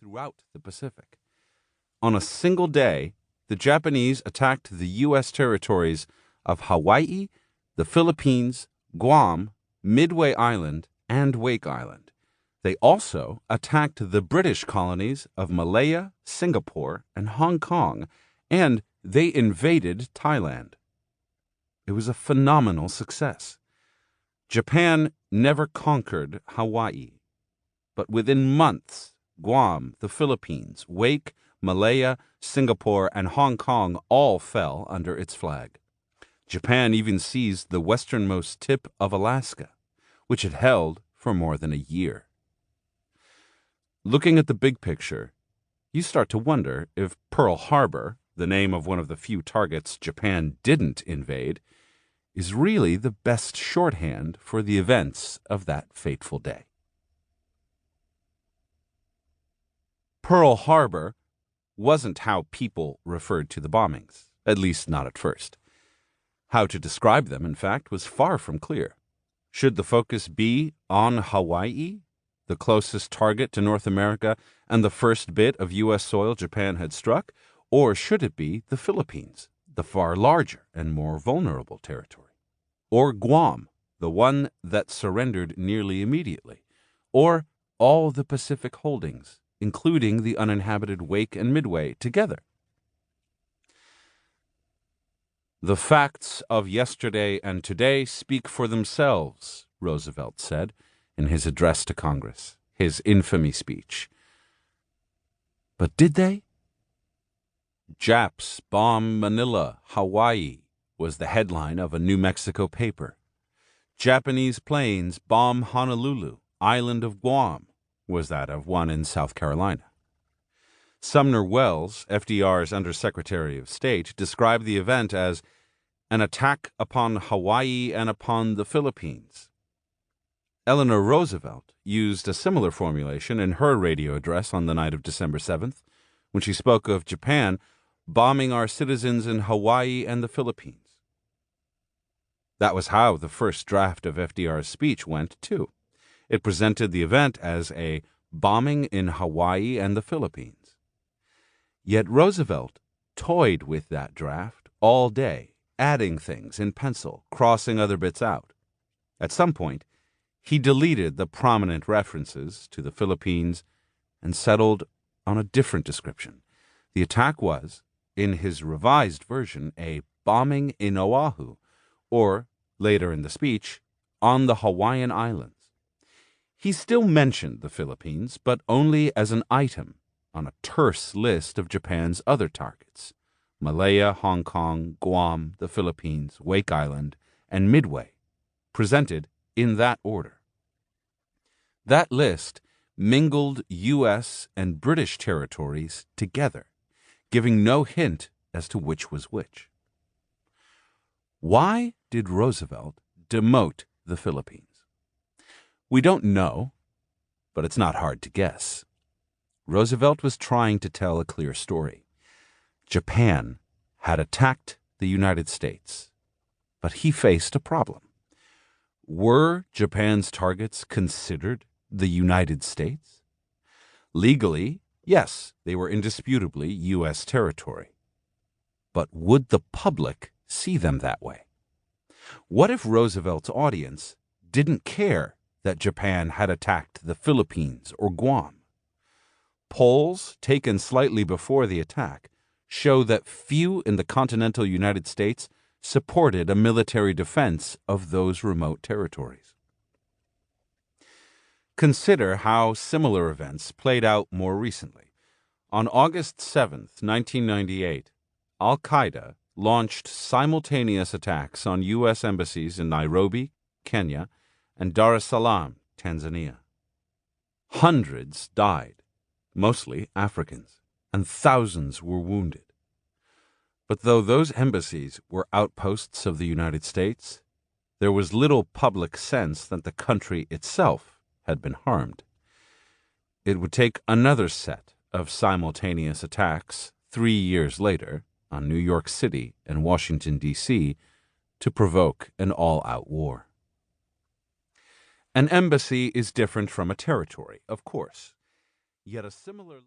throughout the Pacific. On a single day, the Japanese attacked the U.S. territories of Hawaii, the Philippines, Guam, Midway Island, and Wake Island. They also attacked the British colonies of Malaya, Singapore, and Hong Kong, and they invaded Thailand. It was a phenomenal success. Japan never conquered Hawaii, but within months, Guam, the Philippines, Wake, Malaya, Singapore, and Hong Kong all fell under its flag. Japan even seized the westernmost tip of Alaska, which it held for more than a year. Looking at the big picture, you start to wonder if Pearl Harbor, the name of one of the few targets Japan didn't invade, is really the best shorthand for the events of that fateful day. Pearl Harbor wasn't how people referred to the bombings, at least not at first. How to describe them, in fact, was far from clear. Should the focus be on Hawaii, the closest target to North America and the first bit of U.S. soil Japan had struck, or should it be the Philippines, the far larger and more vulnerable territory? Or Guam, the one that surrendered nearly immediately? Or all the Pacific holdings, including the uninhabited Wake and Midway, together? The facts of yesterday and today speak for themselves, Roosevelt said in his address to Congress, his infamy speech. But did they? Japs bomb Manila, Hawaii, was the headline of a New Mexico paper. Japanese planes bomb Honolulu, island of Guam, was that of one in South Carolina. Sumner Welles, FDR's Undersecretary of State, described the event as an attack upon Hawaii and upon the Philippines. Eleanor Roosevelt used a similar formulation in her radio address on the night of December 7th, when she spoke of Japan bombing our citizens in Hawaii and the Philippines. That was how the first draft of FDR's speech went, too. It presented the event as a bombing in Hawaii and the Philippines. Yet Roosevelt toyed with that draft all day, adding things in pencil, crossing other bits out. At some point, he deleted the prominent references to the Philippines and settled on a different description. The attack was, in his revised version, a bombing in Oahu, or, later in the speech, on the Hawaiian Islands. He still mentioned the Philippines, but only as an item on a terse list of Japan's other targets: Malaya, Hong Kong, Guam, the Philippines, Wake Island, and Midway, presented in that order. That list mingled U.S. and British territories together, giving no hint as to which was which. Why did Roosevelt demote the Philippines? We don't know, but it's not hard to guess. Roosevelt was trying to tell a clear story. Japan had attacked the United States, but he faced a problem. Were Japan's targets considered the United States? Legally, yes, they were indisputably U.S. territory. But would the public see them that way? What if Roosevelt's audience didn't care that Japan had attacked the Philippines or Guam? Polls taken slightly before the attack show that few in the continental United States supported a military defense of those remote territories. Consider how similar events played out more recently. On August 7, 1998, Al-Qaeda launched simultaneous attacks on U.S. embassies in Nairobi, Kenya, and Dar es Salaam, Tanzania. Hundreds died, mostly Africans, and thousands were wounded. But though those embassies were outposts of the United States, there was little public sense that the country itself had been harmed. It would take another set of simultaneous attacks 3 years later on New York City and Washington, D.C., to provoke an all-out war. An embassy is different from a territory, of course, yet a similar